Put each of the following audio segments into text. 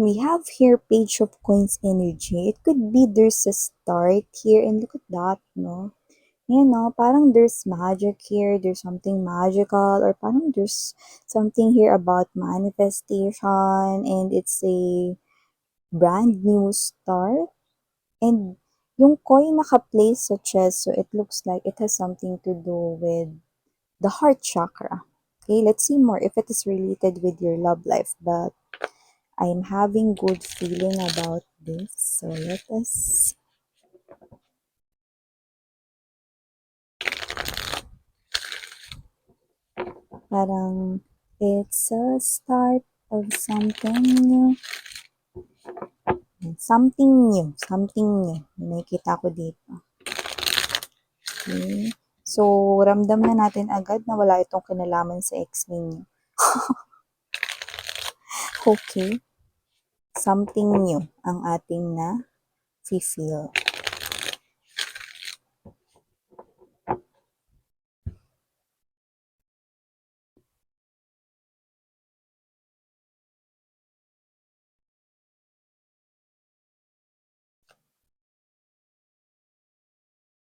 We have here Page of Coins energy. It could be there's a start here and look at that, no? You know, parang there's magic here, there's something magical, or parang there's something here about manifestation and it's a brand new start. And yung coin naka-place sa chest, so it looks like it has something to do with the heart chakra. Okay, let's see more if it is related with your love life, but I'm having good feeling about this. So let us parang it's a start of something new. Something new. Something new. May nakikita ko dito. Okay. So, ramdam na natin agad na wala itong kinalaman sa ex ninyo. Okay. Something new ang ating na feel.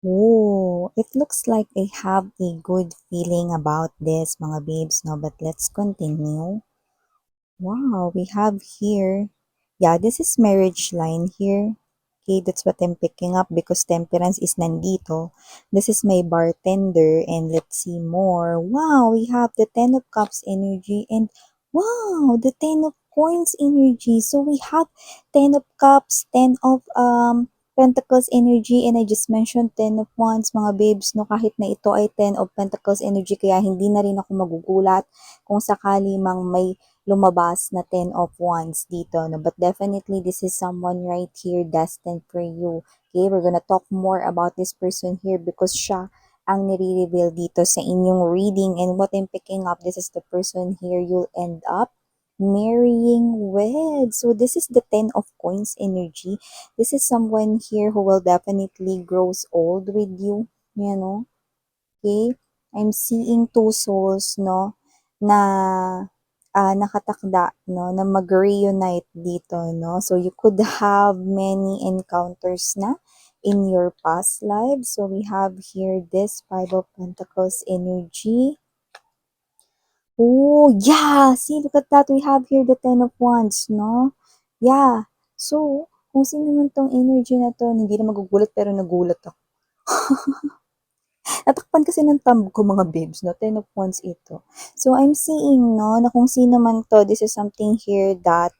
Oh, it looks like I have a good feeling about this, mga babes, no? But let's continue. Wow, we have here. Yeah, this is marriage line here. Okay, that's what I'm picking up because temperance is nandito. This is my bartender and let's see more. Wow, we have the 10 of cups energy and wow, the 10 of coins energy. So we have 10 of cups, 10 of pentacles energy and I just mentioned 10 of wands mga babes no kahit na ito ay 10 of pentacles energy kaya hindi na rin ako magugulat kung sakali mang may lumabas na 10 of wands dito. No? But definitely, this is someone right here destined for you. Okay, we're gonna talk more about this person here because siya ang nire-reveal dito sa inyong reading. And what I'm picking up, this is the person here you'll end up marrying with. So this is the 10 of coins energy. This is someone here who will definitely grows old with you. You know? Okay? I'm seeing two souls, no? Na nakatakda, no, na mag-reunite dito, no? So, you could have many encounters na in your past lives. So, we have here this Five of Pentacles energy. Oh, yeah! See, look at that. We have here the Ten of Wands, no? Yeah. So, kung sino man tong energy na to, hindi na magugulat pero nagulat ako. Natakpan kasi ng thumb ko mga babes, no? 10 of wands ito. So, I'm seeing, no, na kung sino man to, this is something here that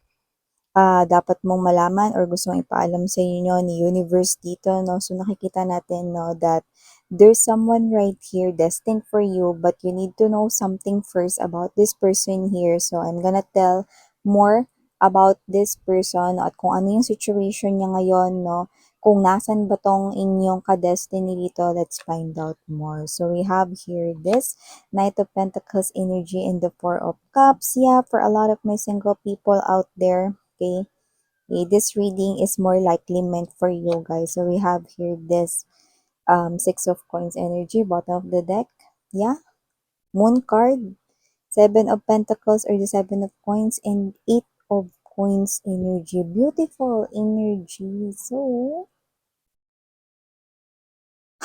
dapat mong malaman or gusto mong ipaalam sa inyo ni universe dito, no? So, nakikita natin, no, that there's someone right here destined for you, but you need to know something first about this person here. So, I'm gonna tell more about this person at kung ano yung situation niya ngayon, no? Kung nasan ba tong inyong ka-destiny dito, let's find out more. So, we have here this Knight of Pentacles energy and the Four of Cups. Yeah, for a lot of my single people out there, okay? Okay, this reading is more likely meant for you guys. So, we have here this Six of Coins energy, bottom of the deck. Yeah, Moon card, Seven of Pentacles or the Seven of Coins, and Eight of Coins energy. Beautiful energy. So,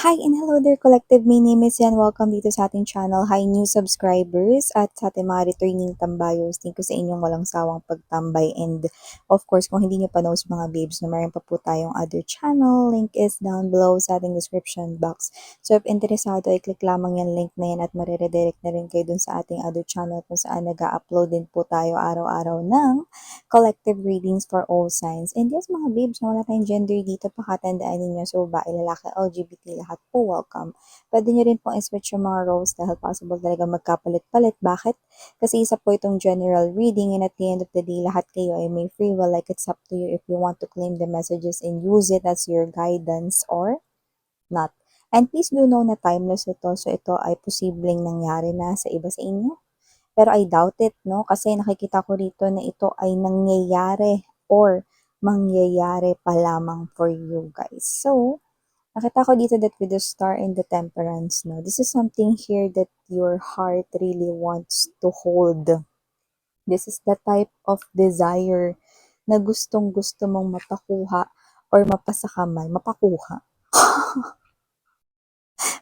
hi and hello there collective, my name is Yan. Welcome dito sa ating channel. Hi new subscribers at sa ating mga returning tambayers. Thank you sa inyong walang sawang pagtambay and of course kung hindi nyo pa know sa mga babes na mayroon pa po tayong other channel. Link is down below sa ating description box. So if interesado ay click lamang yung link na yan at mariredirect na rin kayo dun sa ating other channel kung saan nag-upload din po tayo araw-araw ng collective readings for all signs. And yes, mga babes, na wala tayong gender dito, pakatandaan ninyo. So, babae, lalaki, LGBT, lahat po welcome. Pwede nyo rin pong i-switch yung mga roles dahil possible talaga magkapalit-palit. Bakit? Kasi isa po itong general reading and at the end of the day, lahat kayo ay may free will. Like, it's up to you if you want to claim the messages and use it as your guidance or not. And please do know na timeless ito. So, ito ay posibleng nangyari na sa iba sa inyo. Pero I doubt it, no? Kasi nakikita ko rito na ito ay nangyayari or mangyayari pa lamang for you guys. So, nakita ko dito that with the star and the temperance, no? This is something here that your heart really wants to hold. This is the type of desire na gustong-gusto mong mapakuha or mapasa kamay, mapakuha,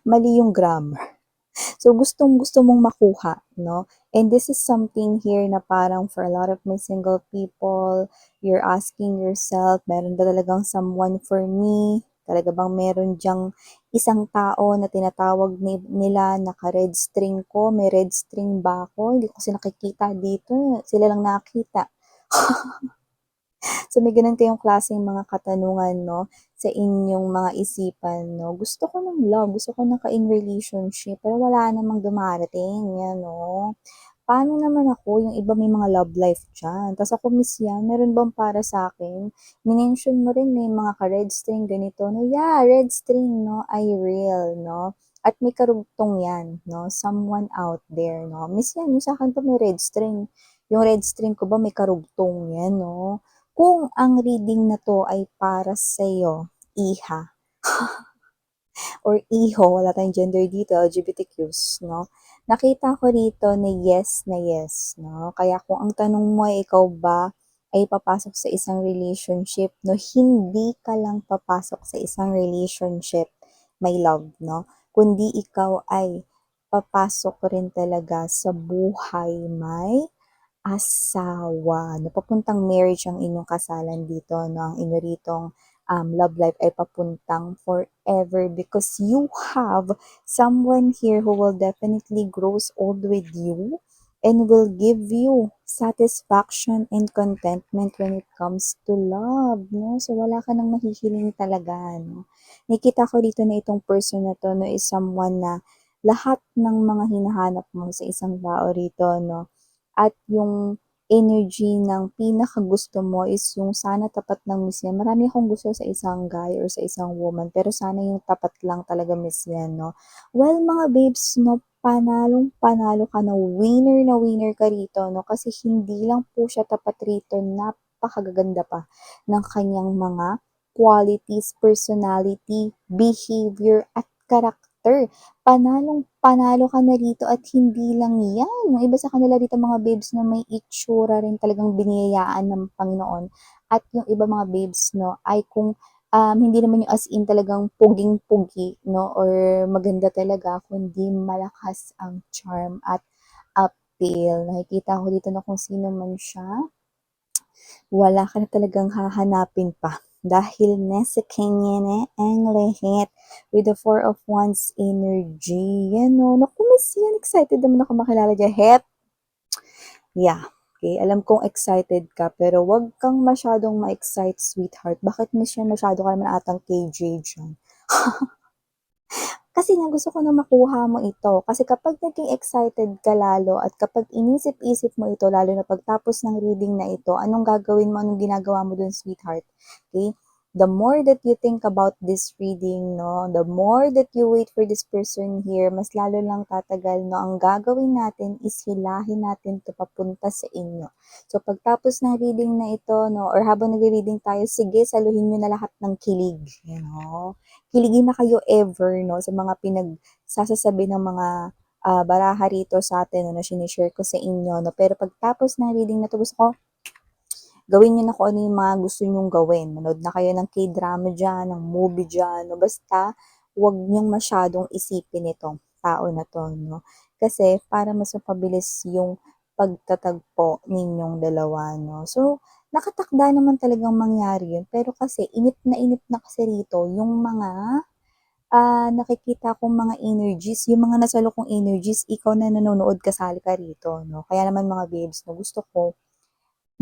mali yung grammar. So, gustong-gusto mong makuha, no? And this is something here na parang for a lot of my single people, you're asking yourself, meron ba talagang someone for me? Talaga bang meron diyang isang tao na tinatawag nila naka-red string ko? May red string ba ako? Hindi ko kasi nakikita dito. Sila lang nakita. So, may ganun kayong klaseng mga katanungan, no, sa inyong mga isipan, no. Gusto ko ng love, gusto ko ng ka-in relationship, pero wala namang dumarating, yan, no. Paano naman ako, yung iba may mga love life dyan. Tapos ako, miss yan, meron bang para sa akin? Minention mo rin may mga ka-red string ganito, no. Yeah, red string, no, ay real, no. At may karugtong yan, no, someone out there, no. Miss yan, yung sa akin to may red string. Yung red string ko ba may karugtong yan, no. Kung ang reading na 'to ay para sa'yo, iha or iho, wala tayong gender dito, LGBTQs, no? Nakita ko rito na yes, no? Kaya kung ang tanong mo ay ikaw ba ay papasok sa isang relationship, no? Hindi ka lang papasok sa isang relationship, my love, no? Kundi ikaw ay papasok rin talaga sa buhay may asawa, 'no, papuntang marriage ang inyong kasalan dito, 'no, ang inyo ritong, love life ay papuntang forever because you have someone here who will definitely grows old with you and will give you satisfaction and contentment when it comes to love, 'no. So, wala ka ng mahihiling talaga, 'no. Nakikita ko dito na itong person na 'to, 'no, is someone na lahat ng mga hinahanap mo sa isang tao rito, 'no, at yung energy ng pinakagusto mo is yung sana tapat lang miss yan. Marami akong gusto sa isang guy or sa isang woman, pero sana yung tapat lang talaga miss yan, no? Well, mga babes, no, panalong panalo ka na winner ka rito, no? Kasi hindi lang po siya tapat rito, napakagaganda pa ng kanyang mga qualities, personality, behavior, at character. Panalong panalo ka na rito at hindi lang yan, yung iba sa kanila dito mga babes na may itsura rin talagang biniyayaan ng Panginoon at yung iba mga babes 'no, ay kung, hindi naman yung as in talagang puging-pugi 'no or maganda talaga kundi malakas ang charm at appeal. Nakikita ko dito na kung sino man siya, wala ka na talagang hahanapin pa. Dahil nasa kanya na ang lahat with the Four of Wands energy. Yan o. Naku, miss yan. Excited naman ako makilala dyan. Hep! Yeah. Okay, alam kong excited ka, pero wag kang masyadong ma-excite, sweetheart. Bakit miss yan? Masyado ka naman atang KJ dyan. Kasi nga gusto ko na makuha mo ito. Kasi kapag naging excited ka lalo at kapag inisip-isip mo ito, lalo na pagtapos ng reading na ito, anong gagawin mo, anong ginagawa mo dun, sweetheart? Okay? The more that you think about this reading, no, the more that you wait for this person here, mas lalo lang tatagal, no, ang gagawin natin is hilahin natin to papunta sa inyo. So, pagtapos ng reading na ito, no, or habang nag-reading tayo, sige, saluhin nyo na lahat ng kilig, you know, kiligin na kayo ever, no, sa mga pinagsasasabi ng mga baraha rito sa atin, no, na sinishare ko sa inyo, no. Pero pagtapos ng reading na to, gusto ko, gawin niyo na kung ano yung mga gusto nyong gawin. Manood na kayo ng K-drama dyan, ng movie dyan, no. Basta, huwag niyong masyadong isipin itong tao na to, no. Kasi, para mas mapabilis yung pagtatagpo ninyong dalawa, no. So, nakatakda naman talagang mangyari yun. Pero kasi, inip na kasi rito yung mga nakikita kong mga energies, yung mga nasalukong energies, ikaw na nanonood kasali ka rito, no? Kaya naman mga babes, no, gusto ko,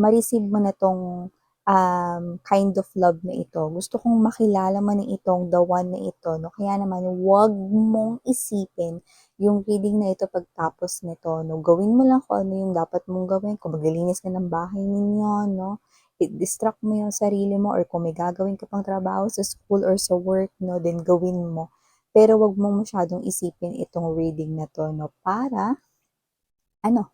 ma-receive mo na tong kind of love na ito. Gusto kong makilala mo na itong the one na ito, no? Kaya naman, wag mong isipin yung reading na ito pagtapos nito, no? Gawin mo lang kung ano yung dapat mong gawin. Kung maglilinis ka ng bahay ninyo, no? I-distract mo yung sarili mo or kung may gagawin ka pang trabaho sa school or sa work, no? Then gawin mo. Pero wag mong masyadong isipin itong reading na to, no? Para, ano,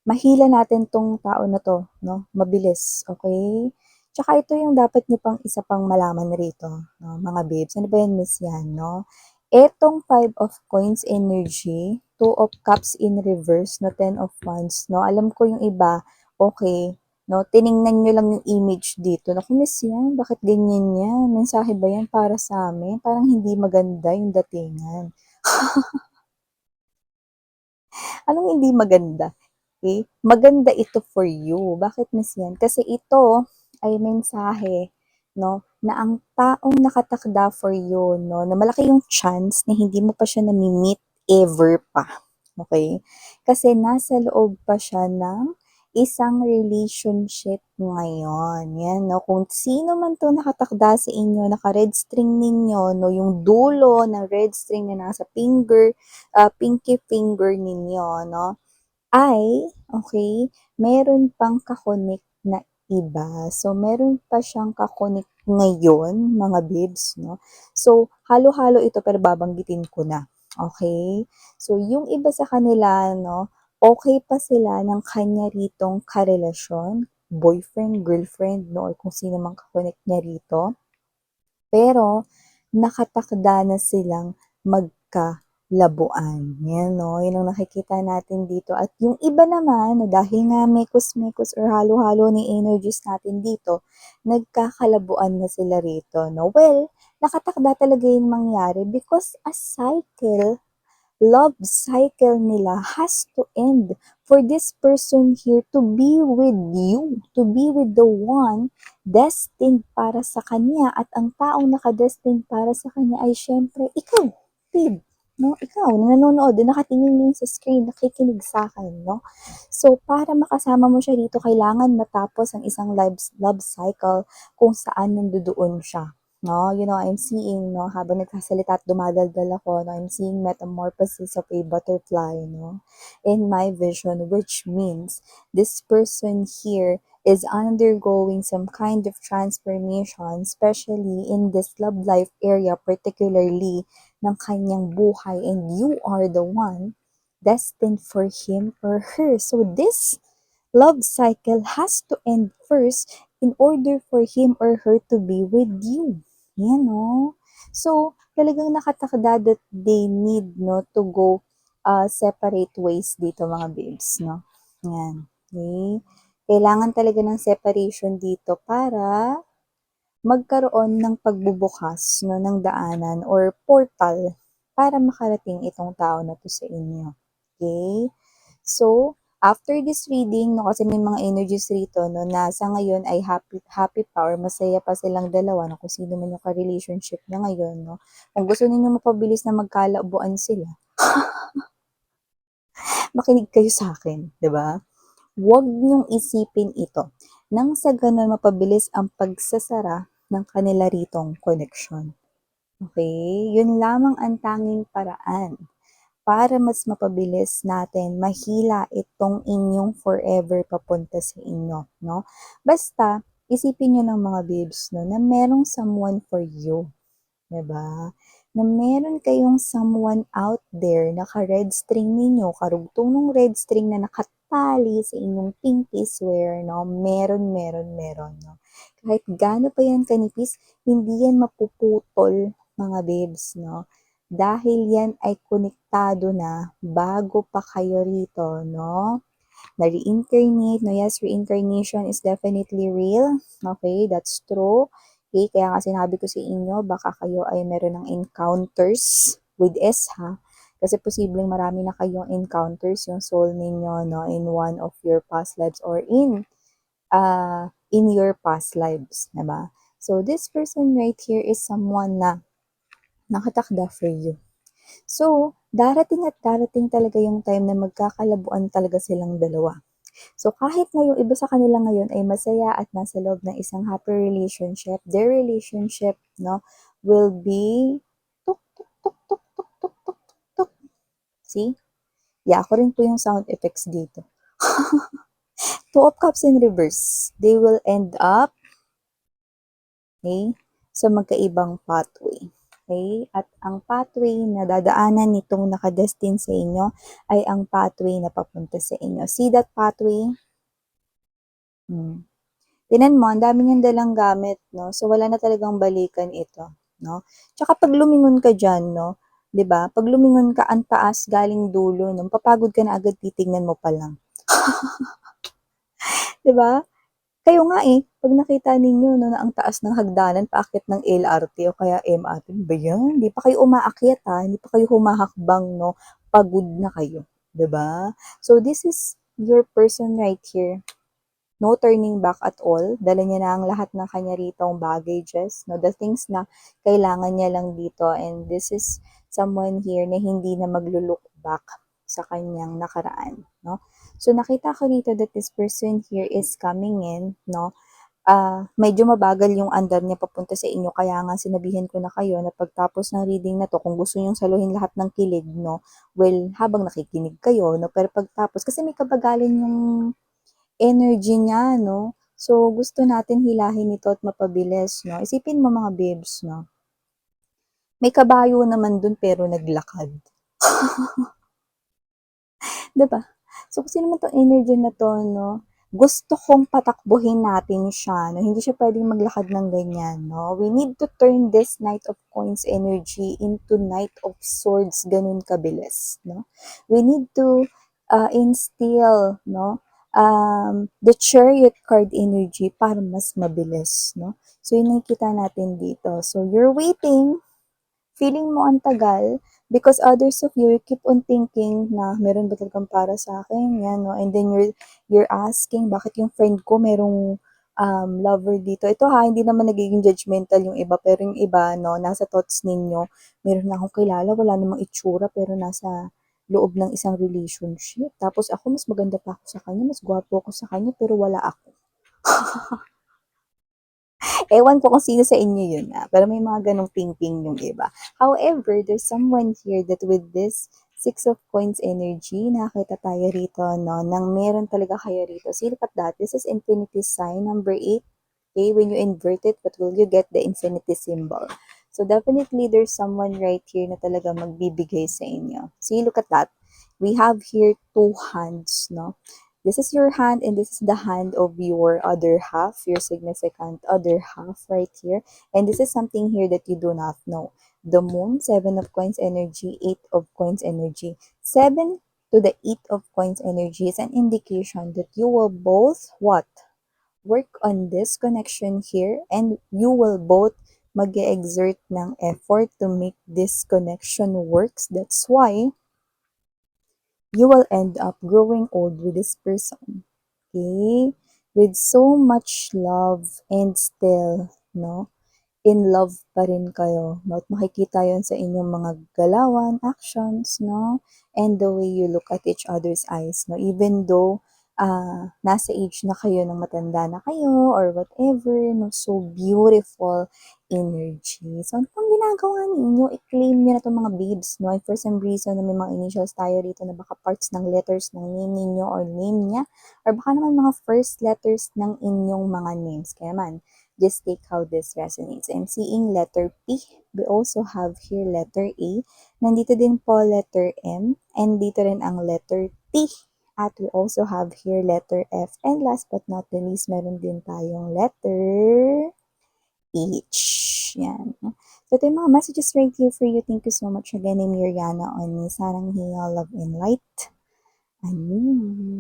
mahila natin 'tong tao na 'to 'no, mabilis, okey? Tsaka ito yung dapat niyo pang isa pang malaman rito 'no, mga babes. Ano ba yan, miss, yan 'no? Etong Five of Coins energy, Two of Cups in reverse 'no, Ten of Wands 'no, alam ko yung iba, okey, no? Tiningnan niyo lang yung image dito. Naku, miss yan, bakit ganyan yan? Mensahe ba yan para sa amin? Parang hindi maganda yung datingan. Anong hindi maganda? Okay? Maganda ito for you. Bakit miss yan? Kasi ito ay mensahe, no, na ang taong nakatakda for you, no, na malaki yung chance na hindi mo pa siya nami-meet ever pa. Okay? Kasi nasa loob pa siya ng isang relationship ngayon. Yan, no? Kung sino man to nakatakda sa inyo, naka-red string ninyo, no, yung dulo ng red string na nasa pinky finger ninyo, no, ay, okay, meron pang kakonek na iba. So, meron pa siyang kakonek ngayon, mga bibs, no? So, halo-halo ito pero babanggitin ko na. Okay? So, yung iba sa kanila, no, okay pa sila ng kanya ritong karelasyon, boyfriend, girlfriend, no, or kung sino mang kakonek niya rito. Pero, nakatakda na silang magkalabuan. Yan, no? Yun ang nakikita natin dito. At yung iba naman, no, dahil nga mekos-mekos or halo-halo ni energies natin dito, nagkakalabuan na sila rito, no? Well, nakatakda talaga yung mangyari because a cycle, love cycle nila has to end for this person here to be with you, to be with the one destined para sa kanya. At ang taong nakadestined para sa kanya ay syempre ikaw, babe. No, ikaw, na nanonood, na nakatingin yun sa screen, nakikinig sa akin, no? So, para makasama mo siya dito, kailangan matapos ang isang love cycle kung saan nandoon siya. No, you know, I'm seeing, no, habang nagsasalita at dumadaldal ako, no, I'm seeing metamorphosis of a butterfly, no, in my vision, which means this person here is undergoing some kind of transformation, especially in this love life area, particularly ng kanyang buhay, and you are the one destined for him or her. So this love cycle has to end first in order for him or her to be with you. Yan, no? So, talagang nakatakda that they need, no, to go separate ways dito, mga babes, no? Yan. Okay? Kailangan talaga ng separation dito para magkaroon ng pagbubukas, no, ng daanan or portal para makarating itong tao na to sa inyo. Okay? So, after this reading, no, kasi may mga energies rito, no, na sa ngayon ay happy pa or masaya pa silang dalawa, no, kung sino man yung ka-relationship na ngayon, no. Kung gusto ninyo mapabilis na magkalabuan sila, makinig kayo sa akin, di ba? Huwag niyong isipin ito nang sa ganun mapabilis ang pagsasara ng kanila ritong connection. Okay? Yun lamang ang tanging paraan para mas mapabilis natin mahila itong inyong forever papunta sa inyo, no? Basta, isipin nyo ng mga babes, no, na merong someone for you, diba? Na meron kayong someone out there, naka-red string ninyo, karugtong ng red string na nakatali sa inyong pinky swear, no? Meron, no? Kahit gaano pa yan kanipis, hindi yan mapuputol, mga babes, no? Dahil yan ay konektado na bago pa kayo rito, no? Na reincarnate, no? Yes, reincarnation is definitely real. Okay, that's true. Okay, kaya nga sinabi ko sa inyo, baka kayo ay meron ng encounters with S, ha? Kasi posibleng marami na kayong encounters yung soul ninyo, no, in one of your past lives or in your past lives, diba? So, this person right here is someone na nakatakda for you. So, darating at darating talaga yung time na magkakalabuan talaga silang dalawa. So, kahit na yung iba sa kanila ngayon ay masaya at nasa loob ng isang happy relationship, their relationship, no, will be tuk, tuk, tuk, tuk, tuk, tuk, tuk, tuk, tuk. See? Yeah, ako rin po yung sound effects dito. Two of Cups in reverse. They will end up, okay, sa magkaibang pathway. Okay? At ang pathway na dadaanan nitong nakadestin sa inyo ay ang pathway na papunta sa inyo. See that pathway? Tinan mo, ang dami niyang dalang gamit, no? So, wala na talagang balikan ito, no? Tsaka pag lumingon ka dyan, no? 'Di ba? Pag lumingon ka, ang taas galing dulo, no? Papagod ka na agad, titignan mo pa lang. 'Di ba? Kayo nga eh, 'pag nakita ninyo 'no, na ang taas ng hagdanan paakyat ng LRT o kaya MRT, ano ba 'yan? Hindi pa kayo umaakyat, hindi pa kayo humahakbang 'no, pagod na kayo, 'di ba? So this is your person right here. No turning back at all. Dala niya na ang lahat ng kanya ritong baggages, no, the things na kailangan niya lang dito, and this is someone here na hindi na maglo-look back sa kanyang nakaraan, no? So nakita ko dito that this person here is coming in, no? Medyo mabagal yung andar niya papunta sa inyo, kaya nga sinabihan ko na kayo na pagtapos ng reading na to, kung gusto niyong saluhin lahat ng kilig, no, well, habang nakikinig kayo, no, pero pagtapos, kasi may kabagalan yung energy niya, no? So, gusto natin hilahin ito at mapabilis, no? Isipin mo mga babes, no? May kabayo naman dun pero naglakad. 'Di ba? So, kasi naman 'tong energy na 'to, no, gusto kong patakbuhin natin siya, no? Hindi siya pwedeng maglakad ng ganyan, no? We need to turn this Knight of Coins energy into Knight of Swords, ganun kabilis, no? We need to instill, no, the Chariot card energy para mas mabilis, no? So, yun nakikita natin dito. So, you're waiting, feeling mo ang tagal because others of you keep on thinking na meron ba talagang para sa akin, yan, no? And then you're asking, bakit yung friend ko merong lover dito? Ito hindi naman nagiging judgmental yung iba, pero yung iba, no, nasa thoughts ninyo, meron na akong kilala, wala namang itsura, pero nasa loob ng isang relationship. Tapos ako, mas maganda pa ako sa kanya, mas gwapo ako sa kanya, pero wala ako. Ewan ko kung sino sa inyo yun, pero may mga ganong thinking yung iba. However, there's someone here that with this Six of Coins energy, nakita tayo rito, no, nang meron talaga kayo rito. See, look at that. This is infinity sign, number 8. Okay, when you invert it, what will you get? The infinity symbol. So definitely, there's someone right here na talaga magbibigay sa inyo. See, look at that. We have here two hands, no? This is your hand and this is the hand of your other half, your significant other half right here. And this is something here that you do not know. The moon, 7 of Coins energy, 8 of Coins energy. 7 to the 8 of Coins energy is an indication that you will both what? Work on this connection here, and you will both mag-exert ng effort to make this connection works. That's why you will end up growing old with this person. Okay? With so much love and still, no? In love pa rin kayo, no? At makikita yon sa inyong mga galawan, actions, no? And the way you look at each other's eyes, no? Even though nasa age na kayo, ng matanda na kayo, or whatever, no? So beautiful energy. So, ano pang ginagawa ninyo? I-claim nyo na itong mga babes, no? And for some reason, may mga initials tayo dito na baka parts ng letters ng name ninyo or name niya, or baka naman mga first letters ng inyong mga names. Kaya man, just take how this resonates. I'm seeing letter P. We also have here letter A. Nandito din po letter M. And dito rin ang letter T. At we also have here letter F. And last but not the least, meron din tayong letter H. Yan. So, ito yung mga messages right here for you. Thank you so much again. I'm Miriana on Sarang Hiya, Love and Light. Ayun.